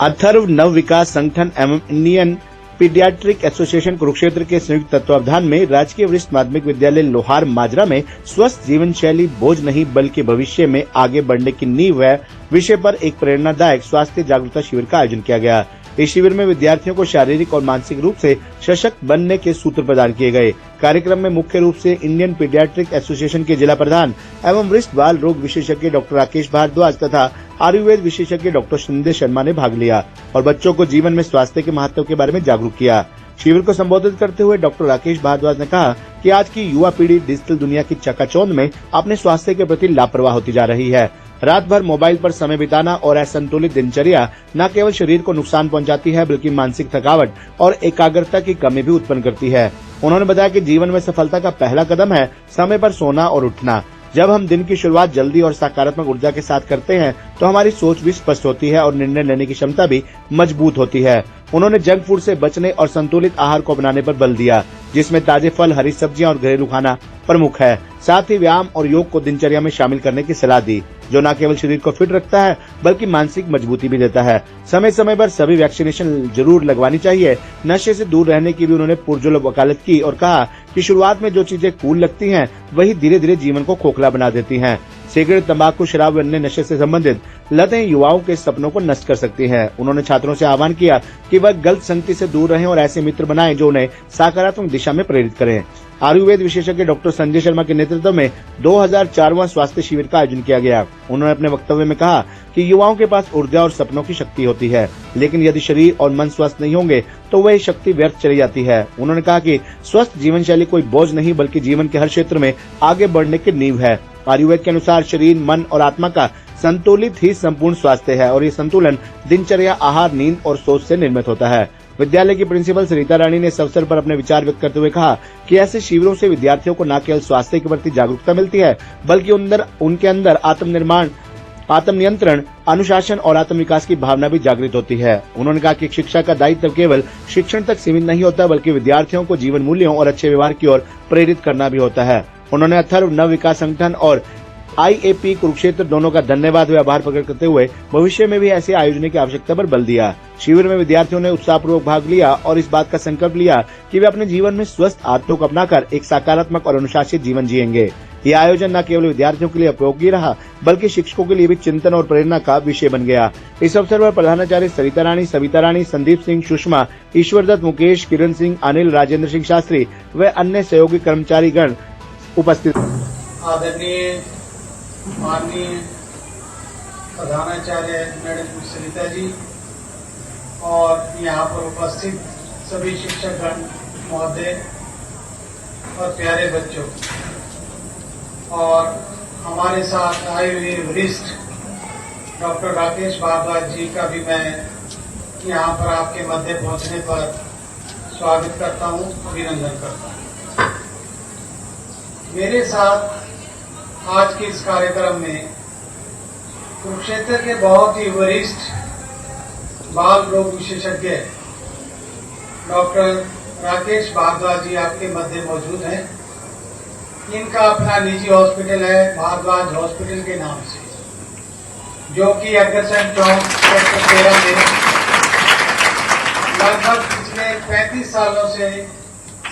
अथर्व नव विकास संगठन एवं इंडियन पीडियाट्रिक एसोसिएशन कुरुक्षेत्र के संयुक्त तत्वावधान में राजकीय वरिष्ठ माध्यमिक विद्यालय लोहार माजरा में स्वस्थ जीवन शैली बोझ नहीं बल्कि भविष्य में आगे बढ़ने की नींव है विषय पर एक प्रेरणादायक स्वास्थ्य जागरूकता शिविर का आयोजन किया गया। इस शिविर में विद्यार्थियों को शारीरिक और मानसिक रूप से सशक्त बनने के सूत्र प्रदान किए गए। कार्यक्रम में मुख्य रूप से इंडियन पीडियाट्रिक एसोसिएशन के जिला प्रधान एवं वरिष्ठ बाल रोग विशेषज्ञ डॉक्टर राकेश भारद्वाज तथा आयुर्वेद विशेषज्ञ डॉक्टर संजय शर्मा ने भाग लिया और बच्चों को जीवन में स्वास्थ्य के महत्व के बारे में जागरूक किया। शिविर को संबोधित करते हुए डॉक्टर राकेश भारद्वाज ने कहा कि आज की युवा पीढ़ी डिजिटल दुनिया की चकाचौंध में अपने स्वास्थ्य के प्रति लापरवाह होती जा रही है। रात भर मोबाइल पर समय बिताना और असंतुलित दिनचर्या न केवल शरीर को नुकसान पहुंचाती है बल्कि मानसिक थकावट और एकाग्रता की कमी भी उत्पन्न करती है। उन्होंने बताया कि जीवन में सफलता का पहला कदम है समय पर सोना और उठना। जब हम दिन की शुरुआत जल्दी और सकारात्मक ऊर्जा के साथ करते हैं तो हमारी सोच भी स्पष्ट होती है और निर्णय लेने की क्षमता भी मजबूत होती है। उन्होंने जंक फूड से बचने और संतुलित आहार को अपनाने पर बल दिया, जिसमें ताजे फल, हरी सब्जियां और घरेलू खाना प्रमुख है। साथ ही व्यायाम और योग को दिनचर्या में शामिल करने की सलाह दी, जो न केवल शरीर को फिट रखता है बल्कि मानसिक मजबूती भी देता है। समय समय पर सभी वैक्सीनेशन जरूर लगवानी चाहिए। नशे से दूर रहने की भी उन्होंने पुरजोर वकालत की और कहा कि शुरुआत में जो चीजें कूल लगती हैं वही धीरे धीरे जीवन को खोखला बना देती हैं। सिगरेट, तंबाकू, शराब व अन्य नशे से संबंधित लतें युवाओं के सपनों को नष्ट कर सकती हैं। उन्होंने छात्रों से आह्वान किया कि वह गलत संगति से दूर रहें और ऐसे मित्र बनाएं जो उन्हें सकारात्मक दिशा में प्रेरित करें। आयुर्वेद विशेषज्ञ डॉक्टर संजय शर्मा के नेतृत्व में 2004वां स्वास्थ्य शिविर का आयोजन किया गया। उन्होंने अपने वक्तव्य में कहा कि युवाओं के पास ऊर्जा और सपनों की शक्ति होती है, लेकिन यदि शरीर और मन स्वस्थ नहीं होंगे तो वह शक्ति व्यर्थ चली जाती है। उन्होंने कहा कि स्वस्थ जीवन शैली कोई बोझ नहीं बल्कि जीवन के हर क्षेत्र में आगे बढ़ने की नींव है। आयुर्वेद के अनुसार शरीर, मन और आत्मा का संतुलित ही संपूर्ण स्वास्थ्य है और ये संतुलन दिनचर्या, आहार, नींद और सोच से निर्मित होता है। विद्यालय की प्रिंसिपल सरिता रानी ने इस अवसर पर अपने विचार व्यक्त करते हुए कहा कि ऐसे शिविरों से विद्यार्थियों को न केवल स्वास्थ्य के प्रति जागरूकता मिलती है बल्कि उनके अंदर आत्मनिर्माण, आत्मनियंत्रण, अनुशासन और आत्म विकास की भावना भी जागृत होती है। उन्होंने कहा कि शिक्षा का दायित्व केवल शिक्षण तक सीमित नहीं होता बल्कि विद्यार्थियों को जीवन मूल्यों और अच्छे व्यवहार की ओर प्रेरित करना भी होता है। उन्होंने अथर्व नव विकास संगठन और IAP कुरुक्षेत्र दोनों का धन्यवाद व आभार प्रकट करते हुए भविष्य में भी ऐसे आयोजन की आवश्यकता पर बल दिया। शिविर में विद्यार्थियों ने उत्साहपूर्वक भाग लिया और इस बात का संकल्प लिया कि वे अपने जीवन में स्वस्थ आदतों को अपनाकर एक सकारात्मक और अनुशासित जीवन जिएंगे। यह आयोजन न केवल विद्यार्थियों के लिए उपयोगी रहा बल्कि शिक्षकों के लिए भी चिंतन और प्रेरणा का विषय बन गया। इस अवसर पर प्रधानाचार्य सरिता रानी, सविता रानी, संदीप सिंह, सुषमा, ईश्वरदत्त, मुकेश, किरण सिंह, अनिल, राजेंद्र सिंह शास्त्री व अन्य सहयोगी कर्मचारी गण उपस्थित। आदरणीय माननीय प्रधानाचार्य मैडम सरिता जी और यहाँ पर उपस्थित सभी शिक्षकगण महोदय और प्यारे बच्चों, और हमारे साथ आए हुए वरिष्ठ डॉक्टर राकेश भारद्वाज जी का भी मैं यहाँ पर आपके मध्य पहुँचने पर स्वागत करता हूँ, अभिनंदन करता हूँ। मेरे साथ आज के इस कार्यक्रम में कुरुक्षेत्र के बहुत ही वरिष्ठ बाल रोग विशेषज्ञ डॉक्टर राकेश भारद्वाज जी आपके मध्य मौजूद हैं। इनका अपना निजी हॉस्पिटल है भारद्वाज हॉस्पिटल के नाम से, जो कि अग्रसेन चौक सेक्टर 13 में लगभग पिछले 35 सालों से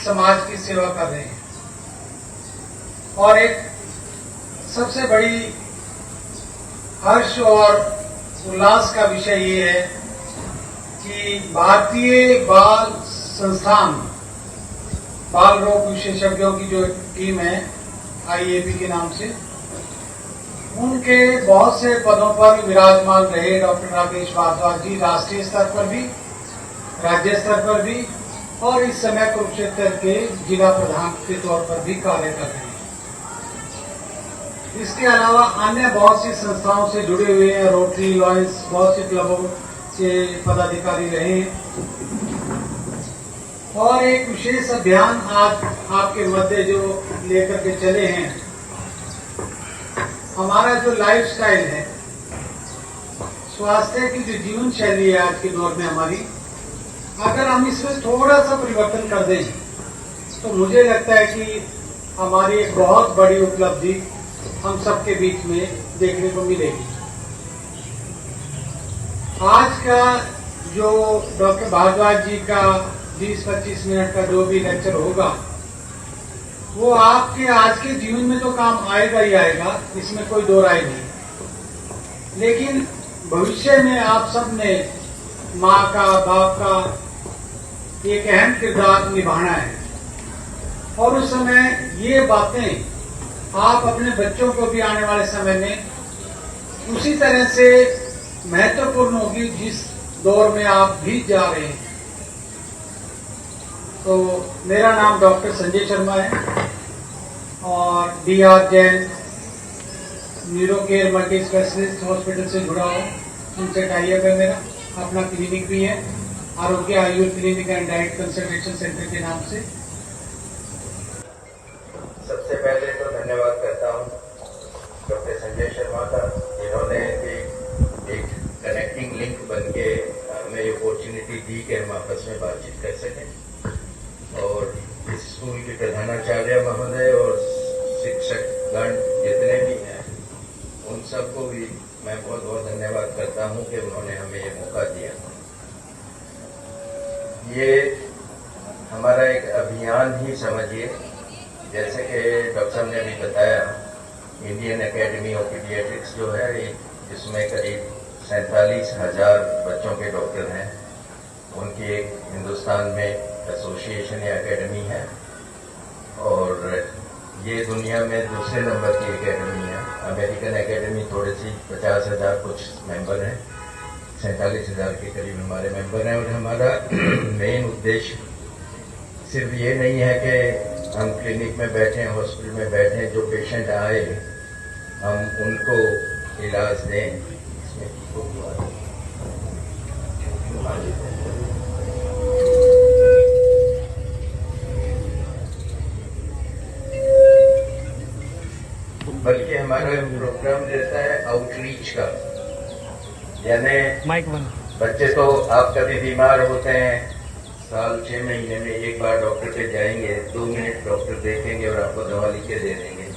समाज की सेवा कर रहे हैं। और एक सबसे बड़ी हर्ष और उल्लास का विषय ये है कि भारतीय बाल संस्थान बाल रोग विशेषज्ञों की जो टीम है IAP के नाम से, उनके बहुत से पदों पर विराजमान रहे डॉक्टर राकेश भारद्वाज जी राष्ट्रीय स्तर पर भी, राज्य स्तर पर भी और इस समय कुरुक्षेत्र के जिला प्रधान के तौर पर भी कार्य कर रहे हैं। इसके अलावा अन्य बहुत सी संस्थाओं से जुड़े हुए हैं, रोटरी, लॉयंस, बहुत से क्लबों के पदाधिकारी रहे और एक विशेष अभियान आज आपके मध्य जो लेकर के चले हैं। हमारा जो लाइफस्टाइल है, स्वास्थ्य की जो जीवन शैली है आज के दौर में हमारी, अगर हम इसमें थोड़ा सा परिवर्तन कर दें तो मुझे लगता है कि हमारी एक बहुत बड़ी उपलब्धि हम सबके बीच में देखने को मिलेगी। आज का जो डॉक्टर भारद्वाज जी का 20-25 मिनट का जो भी लेक्चर होगा वो आपके आज के जीवन में तो काम आएगा ही आएगा, इसमें कोई दो राय नहीं। लेकिन भविष्य में आप सब ने माँ का, बाप का एक अहम किरदार निभाना है और उस समय ये बातें आप अपने बच्चों को भी आने वाले समय में उसी तरह से महत्वपूर्ण होगी जिस दौर में आप भी जा रहे हैं। तो मेरा नाम डॉक्टर संजय शर्मा है और DR Jain neuro care multi specialist hospital से जुड़ा हूँ, उनसे टाइप है मेरा। अपना क्लिनिक भी है, आरोग्य Ayurveda clinic and diet consultation centre के नाम से। सबसे पहले तो धन्यवाद करता हूँ डॉक्टर संजय शर्मा का, जिन्होंने एक कनेक्टिंग लिंक बन के हमें ये अपॉर्चुनिटी दी कि हम आपस में बातचीत कर सकें। और इस स्कूल के प्रधानाचार्य महोदय और शिक्षकगण जितने भी हैं उन सबको भी मैं बहुत बहुत धन्यवाद करता हूँ कि उन्होंने हमें ये मौका दिया। ये हमारा एक अभियान ही समझिए, जैसे कि डॉक्टर साहब ने अभी बताया, इंडियन एकेडमी ऑफ पीडियाट्रिक्स जो है इसमें करीब 47,000 बच्चों के डॉक्टर हैं। उनकी एक हिंदुस्तान में एसोसिएशन या एकेडमी है और ये दुनिया में दूसरे नंबर की एकेडमी है। अमेरिकन एकेडमी थोड़ी सी 50,000 कुछ मेंबर हैं, 47,000 के करीब हमारे मेंबर हैं। और हमारा मेन उद्देश्य सिर्फ ये नहीं है कि हम क्लिनिक में बैठे, हॉस्पिटल में बैठे, जो पेशेंट आए हम उनको इलाज दें। बल्कि हमारा प्रोग्राम रहता है आउटरीच का, यानी बच्चे तो आप कभी बीमार होते हैं, साल 6 महीने में एक बार डॉक्टर पे जाएंगे, 2 मिनट डॉक्टर देखेंगे और आपको दवा लिख के दे देंगे।